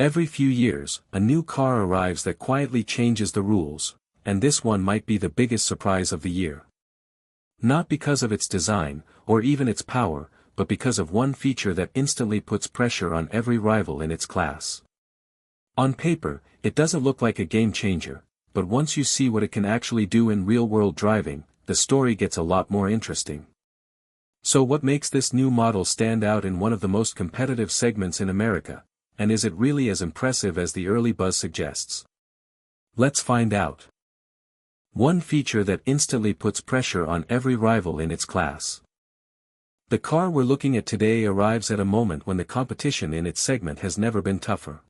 Every few years, a new car arrives that quietly changes the rules, and this one might be the biggest surprise of the year. Not because of its design, or even its power, but because of one feature that instantly puts pressure on every rival in its class. On paper, it doesn't look like a game changer, but once you see what it can actually do in real-world driving, the story gets a lot more interesting. So what makes this new model stand out in one of the most competitive segments in America, and is it really as impressive as the early buzz suggests? Let's find out. One feature that instantly puts pressure on every rival in its class. The car we're looking at today arrives at a moment when the competition in its segment has never been tougher.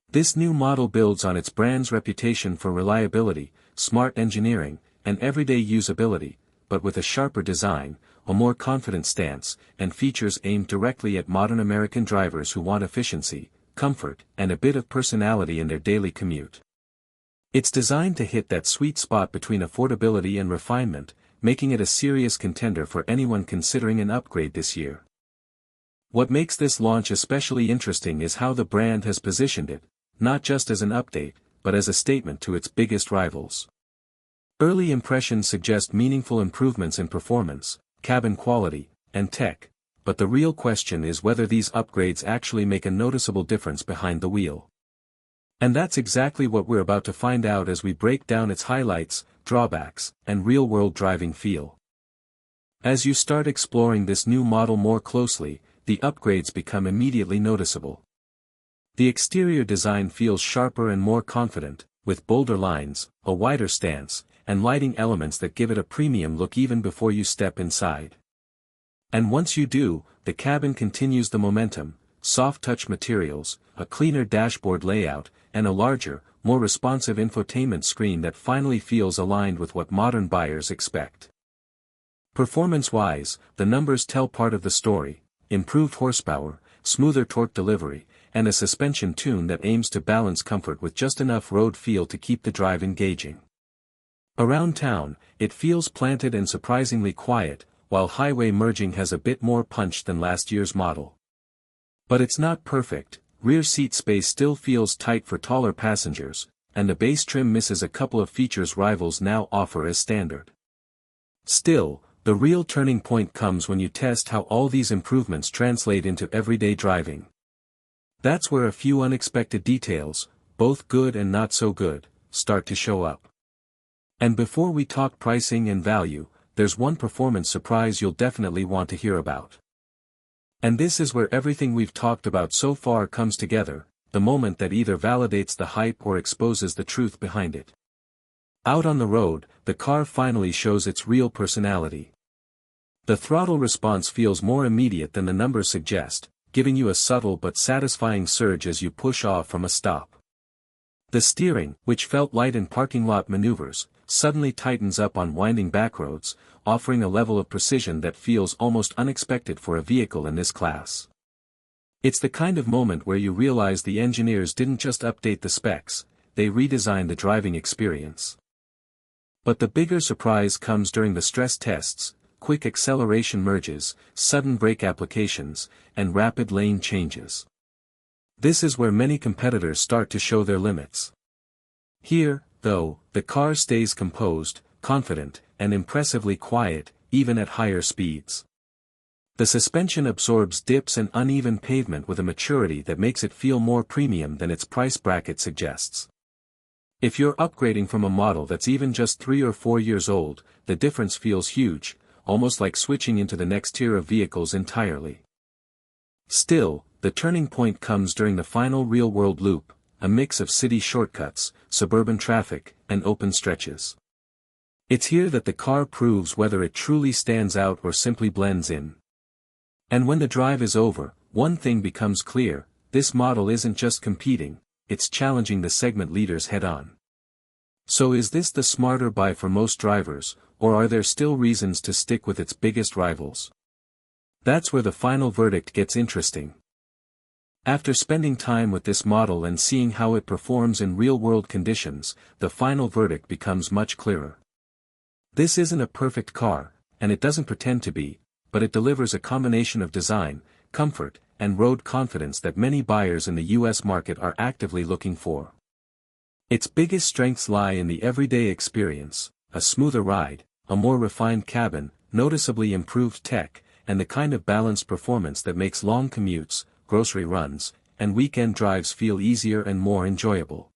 This new model builds on its brand's reputation for reliability, smart engineering, and everyday usability, but with a sharper design, a more confident stance, and features aimed directly at modern American drivers who want efficiency, comfort, and a bit of personality in their daily commute. It's designed to hit that sweet spot between affordability and refinement, making it a serious contender for anyone considering an upgrade this year. What makes this launch especially interesting is how the brand has positioned it, not just as an update, but as a statement to its biggest rivals. Early impressions suggest meaningful improvements in performance, cabin quality, and tech, but the real question is whether these upgrades actually make a noticeable difference behind the wheel. And that's exactly what we're about to find out as we break down its highlights, drawbacks, and real-world driving feel. As you start exploring this new model more closely, the upgrades become immediately noticeable. The exterior design feels sharper and more confident, with bolder lines, a wider stance, and lighting elements that give it a premium look even before you step inside. And once you do, the cabin continues the momentum, soft touch materials, a cleaner dashboard layout, and a larger, more responsive infotainment screen that finally feels aligned with what modern buyers expect. Performance-wise, the numbers tell part of the story: improved horsepower, smoother torque delivery, and a suspension tune that aims to balance comfort with just enough road feel to keep the drive engaging. Around town, it feels planted and surprisingly quiet, while highway merging has a bit more punch than last year's model. But it's not perfect. Rear seat space still feels tight for taller passengers, and the base trim misses a couple of features rivals now offer as standard. Still, the real turning point comes when you test how all these improvements translate into everyday driving. That's where a few unexpected details, both good and not so good, start to show up. And before we talk pricing and value, there's one performance surprise you'll definitely want to hear about. And this is where everything we've talked about so far comes together, the moment that either validates the hype or exposes the truth behind it. Out on the road, the car finally shows its real personality. The throttle response feels more immediate than the numbers suggest, giving you a subtle but satisfying surge as you push off from a stop. The steering, which felt light in parking lot maneuvers, suddenly tightens up on winding backroads, offering a level of precision that feels almost unexpected for a vehicle in this class. It's the kind of moment where you realize the engineers didn't just update the specs, they redesigned the driving experience. But the bigger surprise comes during the stress tests: quick acceleration merges, sudden brake applications, and rapid lane changes. This is where many competitors start to show their limits. Here, though, the car stays composed, confident, and impressively quiet, even at higher speeds. The suspension absorbs dips and uneven pavement with a maturity that makes it feel more premium than its price bracket suggests. If you're upgrading from a model that's even just 3 or 4 years old, the difference feels huge, almost like switching into the next tier of vehicles entirely. Still, the turning point comes during the final real-world loop, a mix of city shortcuts, suburban traffic, and open stretches. It's here that the car proves whether it truly stands out or simply blends in. And when the drive is over, one thing becomes clear: this model isn't just competing, it's challenging the segment leaders head-on. So is this the smarter buy for most drivers, or are there still reasons to stick with its biggest rivals? That's where the final verdict gets interesting. After spending time with this model and seeing how it performs in real-world conditions, the final verdict becomes much clearer. This isn't a perfect car, and it doesn't pretend to be, but it delivers a combination of design, comfort, and road confidence that many buyers in the US market are actively looking for. Its biggest strengths lie in the everyday experience, a smoother ride, a more refined cabin, noticeably improved tech, and the kind of balanced performance that makes long commutes, grocery runs, and weekend drives feel easier and more enjoyable.